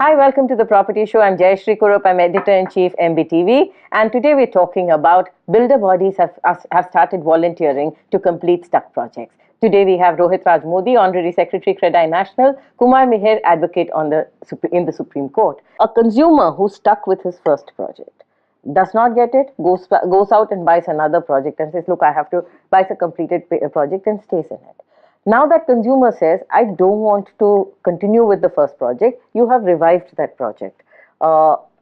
Hi, welcome to the Property Show. I'm Jayashree Kurup. I'm Editor-in-Chief, MBTV. And today we're talking about builder bodies have started volunteering to complete stuck projects. Today we have Rohit Raj Modi, Honorary Secretary, CREDAI National, Kumar Meher, Advocate in the Supreme Court. A consumer who's stuck with his first project does not get it, goes out and buys another project and says, look, I have to buy a completed project and stays in it. Now that consumer says, I don't want to continue with the first project, you have revived that project.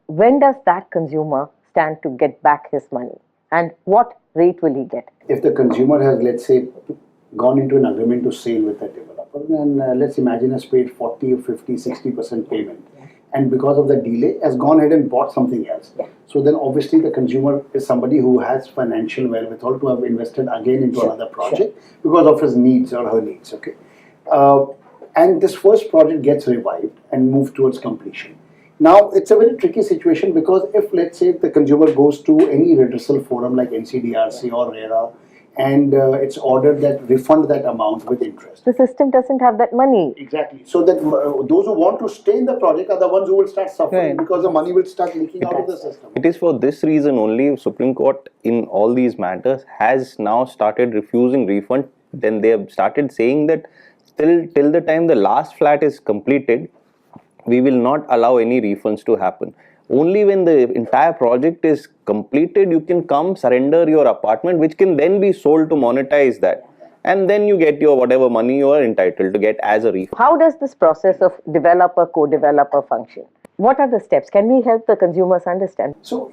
When does that consumer stand to get back his money? And what rate will he get? If the consumer has, let's say, gone into an agreement to sale with the developer, then let's imagine has paid 40 or 50, 60% payment. And because of the delay, has gone ahead and bought something else. So then obviously the consumer is somebody who has financial wherewithal to have invested again into another project because of his needs or her needs. Okay, and this first project gets revived and moved towards completion. Now it's a very tricky situation because if, let's say, the consumer goes to any redressal forum like NCDRC or RERA, and it's ordered that refund that amount with interest. The system doesn't have that money. Exactly. So that those who want to stay in the project are the ones who will start suffering because the money will start leaking out of the system. It is for this reason only Supreme Court in all these matters has now started refusing refund. Then they have started saying that till the time the last flat is completed, we will not allow any refunds to happen. Only when the entire project is completed, you can come surrender your apartment, which can then be sold to monetize that. And then you get your whatever money you are entitled to get as a refund. How does this process of developer, co-developer function? What are the steps? Can we help the consumers understand? So,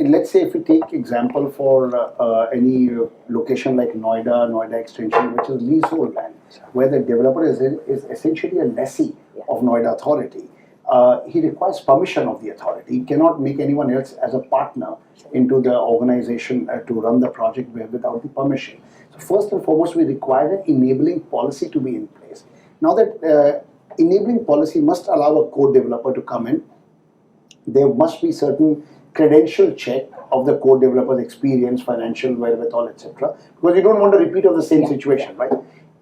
let's say if we take example for any location like Noida Extension, which is leasehold land, where the developer is essentially a lessee of Noida Authority. He requires permission of the authority. He cannot make anyone else as a partner into the organization to run the project without the permission. So first and foremost, we require an enabling policy to be in place. Now that enabling policy must allow a co-developer to come in. There must be certain credential check of the co-developer's experience, financial wherewithal, etc. Because you don't want a repeat of the same situation, right?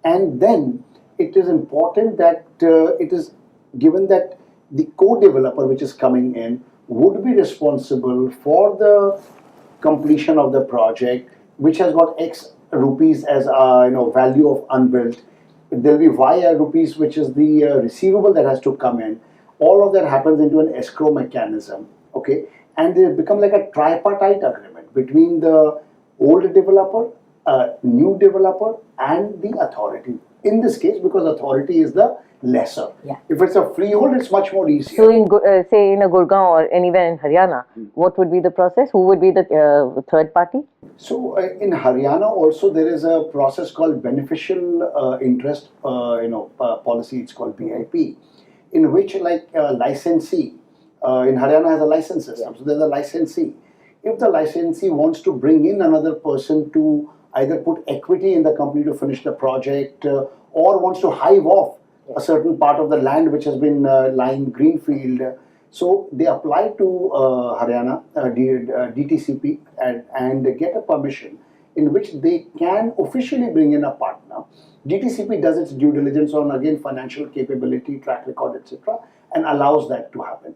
And then it is important that it is given that the co-developer which is coming in would be responsible for the completion of the project, which has got X rupees as value of unbilled. There will be Y rupees, which is the receivable that has to come in. All of that happens into an escrow mechanism, okay? And they become like a tripartite agreement between the old developer, new developer, and the authority. In this case, because authority is the lesser. If it's a freehold, it's much more easier. So, say in a Gurgaon or anywhere in Haryana, what would be the process? Who would be the third party? So, in Haryana also there is a process called beneficial interest, policy. It's called BIP, in which licensee in Haryana has a license system. So there's a licensee. If the licensee wants to bring in another person to either put equity in the company to finish the project, or wants to hive off a certain part of the land which has been lying greenfield. So they apply to Haryana DTCP and get a permission in which they can officially bring in a partner. DTCP does its due diligence on, again, financial capability, track record, etc., and allows that to happen.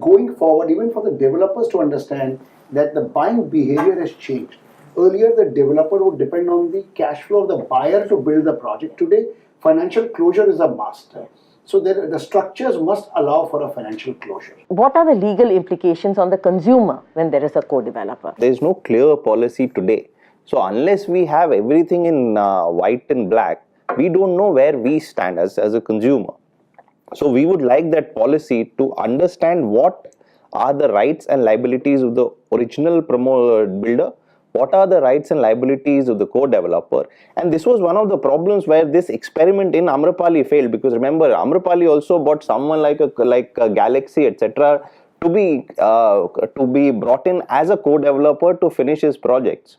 Going forward, even for the developers to understand that the buying behavior has changed. Earlier, the developer would depend on the cash flow of the buyer to build the project. Today, financial closure is a must. So the structures must allow for a financial closure. What are the legal implications on the consumer when there is a co-developer? There is no clear policy today. So unless we have everything in white and black, we don't know where we stand as a consumer. So we would like that policy to understand what are the rights and liabilities of the original builder, what are the rights and liabilities of the co-developer. And this was one of the problems where this experiment in Amrapali failed, because remember, Amrapali also bought someone like a Galaxy, etc., to be brought in as a co-developer to finish his projects.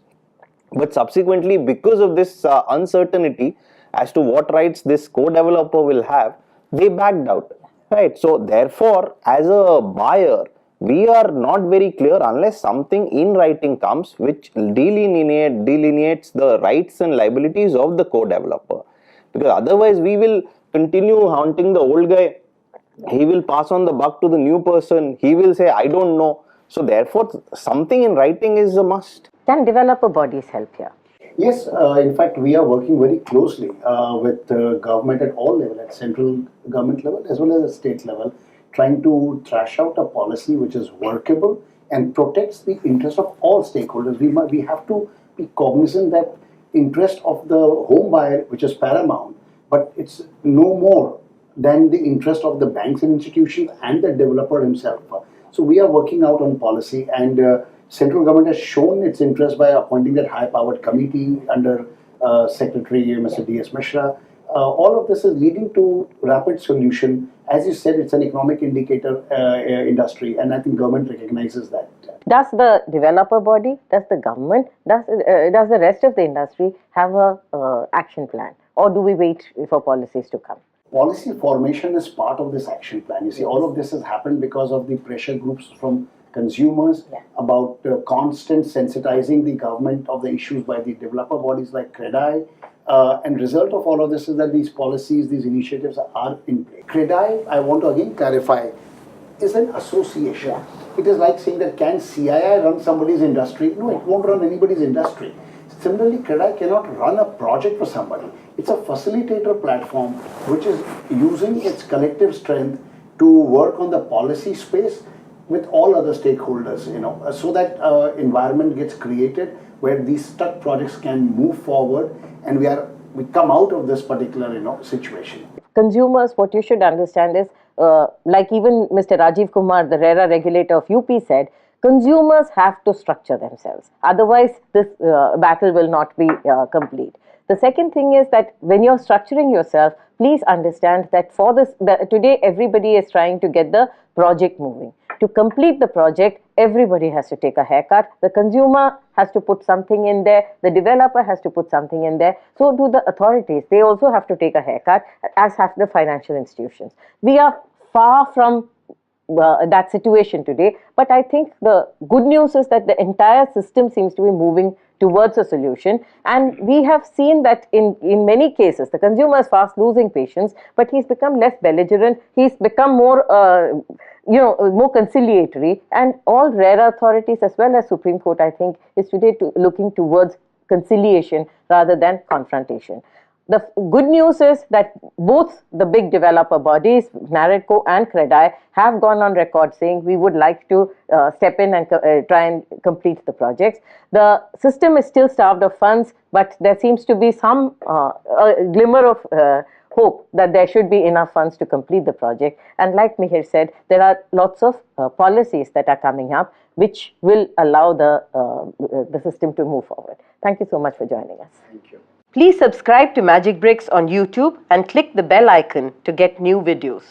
But subsequently, because of this uncertainty as to what rights this co-developer will have, they backed out, right? So therefore, as a buyer, we are not very clear unless something in writing comes which delineates the rights and liabilities of the co-developer. Because otherwise we will continue haunting the old guy He will pass on the buck to the new person. He will say, I don't know. So therefore, something in writing is a must. Can developer bodies help here? Yes, in fact, we are working very closely with government at all levels, at central government level as well as at state level, trying to thrash out a policy which is workable and protects the interest of all stakeholders. We have to be cognizant that interest of the home buyer, which is paramount, but it's no more than the interest of the banks and institutions and the developer himself. So we are working out on policy, and central government has shown its interest by appointing that high-powered committee under Secretary Mr. D.S. Mishra. All of this is leading to rapid solution. As you said, it's an economic indicator industry, and I think government recognizes that. Does the developer body, does the government, does the rest of the industry have a action plan, or do we wait for policies to come? Policy formation is part of this action plan. You see, all of this has happened because of the pressure groups from consumers about constant sensitizing the government of the issues by the developer bodies like CREDAI. And result of all of this is that these policies, these initiatives are in play. CREDAI, I want to again clarify, is an association. It is like saying that can CII run somebody's industry? No, it won't run anybody's industry. Similarly, CREDAI cannot run a project for somebody. It's a facilitator platform which is using its collective strength to work on the policy space with all other stakeholders, so that environment gets created where these stuck projects can move forward and we come out of this particular situation. Consumers, what you should understand is, like even Mr. Rajiv Kumar, the RERA regulator of UP said, consumers have to structure themselves. Otherwise, this battle will not be complete. The second thing is that when you're structuring yourself, please understand that for this, today everybody is trying to get the project moving. To complete the project, everybody has to take a haircut. The consumer has to put something in there. The developer has to put something in there. So do the authorities. They also have to take a haircut, as have the financial institutions. We are far from that situation today. But I think the good news is that the entire system seems to be moving towards a solution. And we have seen that in many cases, the consumer is fast losing patience, but he's become less belligerent. He's become more, more conciliatory. And all RERA authorities as well as Supreme Court, I think, is today looking towards conciliation rather than confrontation. The good news is that both the big developer bodies, NAREDCO and CREDAI, have gone on record saying we would like to step in and try and complete the projects. The system is still starved of funds, but there seems to be some glimmer of hope that there should be enough funds to complete the project. And like Mihir said, there are lots of policies that are coming up which will allow the system to move forward. Thank you so much for joining us. Thank you. Please subscribe to Magicbricks on YouTube and click the bell icon to get new videos.